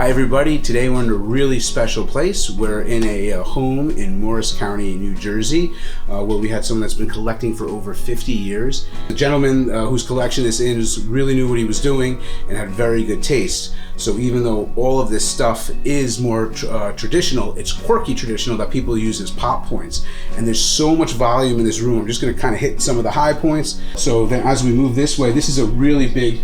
Hi everybody, today we're in a really special place. We're in a home in Morris County, New Jersey, where we had someone that's been collecting for over 50 years. The gentleman whose collection this is really knew what he was doing and had very good taste. So even though all of this stuff is more traditional, it's quirky traditional that people use as pop points. And there's so much volume in this room. I'm just gonna kind of hit some of the high points. So then as we move this way, this is a really big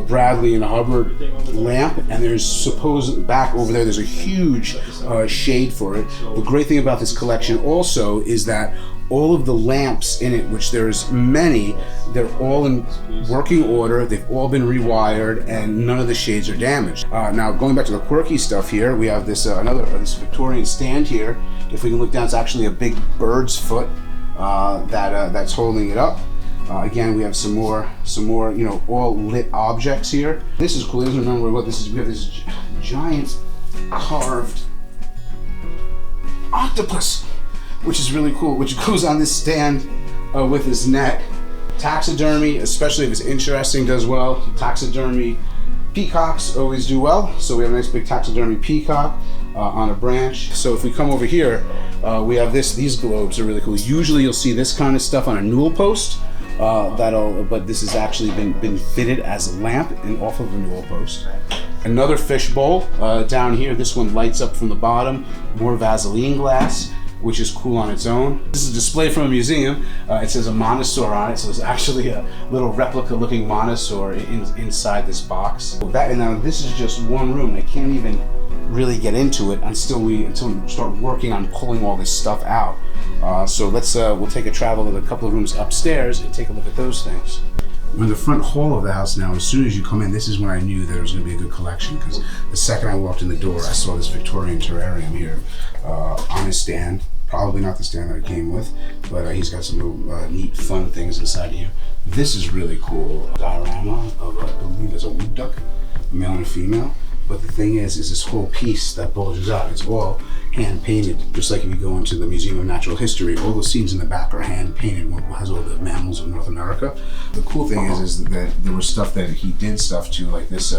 Bradley and Hubbard lamp, and there's supposed back over there, there's a huge shade for it. The great thing about this collection also is that all of the lamps in it, which there's many, they're all in working order, they've all been rewired, and none of the shades are damaged. Now going back to the quirky stuff here, we have this this Victorian stand here. If we can look down, it's actually a big bird's foot that's holding it up. Again, we have some more, all lit objects here. This is cool. I don't remember what this is. We have this giant carved octopus, which is really cool, which goes on this stand with this net. Taxidermy, especially if it's interesting, does well. Taxidermy peacocks always do well. So we have a nice big taxidermy peacock on a branch. So if we come over here, we have these globes are really cool. Usually you'll see this kind of stuff on a newel post. But this has actually been fitted as a lamp and off of a newel post. Another fishbowl down here. This one lights up from the bottom. More Vaseline glass, which is cool on its own. This is a display from a museum. It says a monosaur on it, so it's actually a little replica-looking monosaur inside this box. And now this is just one room. I can't even really get into it until we start working on pulling all this stuff out. So we'll take a travel to a couple of rooms upstairs and take a look at those things. We're in the front hall of the house now. As soon as you come in, this is when I knew there was going to be a good collection, because the second I walked in the door, I saw this Victorian Terrarium here on his stand. Probably not the stand that it came with, but he's got some little neat, fun things inside here. This is really cool. A diorama of, I believe it's a wood duck, a male and a female. But the thing is this whole piece that bulges out, it's all hand painted, just like if you go into the Museum of Natural History, all the scenes in the back are hand painted. It has all the mammals of North America. The cool thing is that there was stuff that he did stuff to, like this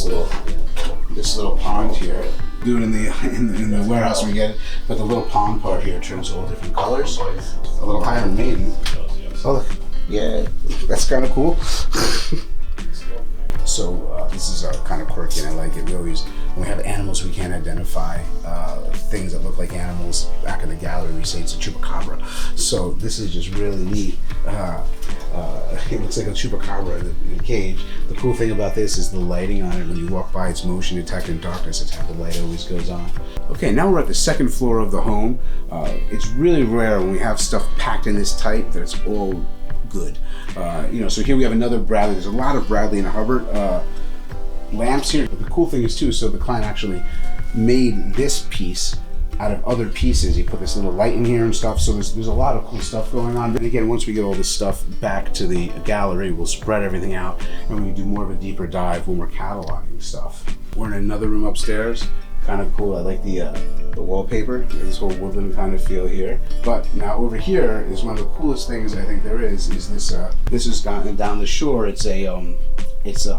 little pond here. Do it in the warehouse when we get it, but the little pond part here turns all different colors. A little Iron Maiden. Oh look, yeah, that's kind of cool. So this is kind of quirky, and I like it. When we have animals we can't identify, things that look like animals back in the gallery, we say it's a Chupacabra. So this is just really neat. It looks like a Chupacabra in a cage. The cool thing about this is the lighting on it. When you walk by, it's motion detected in darkness. It's how the light always goes on. Okay, now we're at the second floor of the home. It's really rare when we have stuff packed in this tight that it's all good. So here we have another Bradley. There's a lot of Bradley and Hubbard lamps here. But the cool thing is too, so the client actually made this piece out of other pieces. He put this little light in here and stuff. So there's a lot of cool stuff going on. But again, once we get all this stuff back to the gallery, we'll spread everything out and we do more of a deeper dive when we're cataloging stuff. We're in another room upstairs. Kind of cool. I like the wallpaper. This whole woodland kind of feel here. But now over here is one of the coolest things I think there is this. This is down the shore. It's a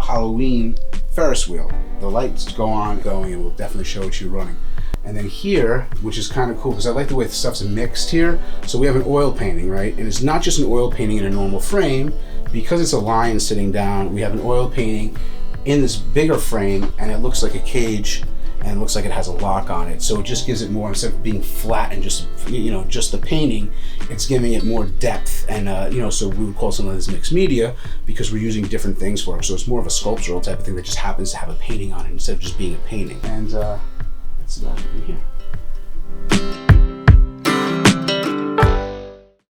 Halloween Ferris wheel. The lights go on, going, and we'll definitely show it you running. And then here, which is kind of cool, because I like the way the stuff's mixed here. So we have an oil painting, right? And it's not just an oil painting in a normal frame. Because it's a lion sitting down, we have an oil painting in this bigger frame, and it looks like a cage, and it looks like it has a lock on it. So it just gives it more, instead of being flat and just the painting, it's giving it more depth. And so we would call some of this mixed media because we're using different things for it. So it's more of a sculptural type of thing that just happens to have a painting on it instead of just being a painting. And that's about it in here.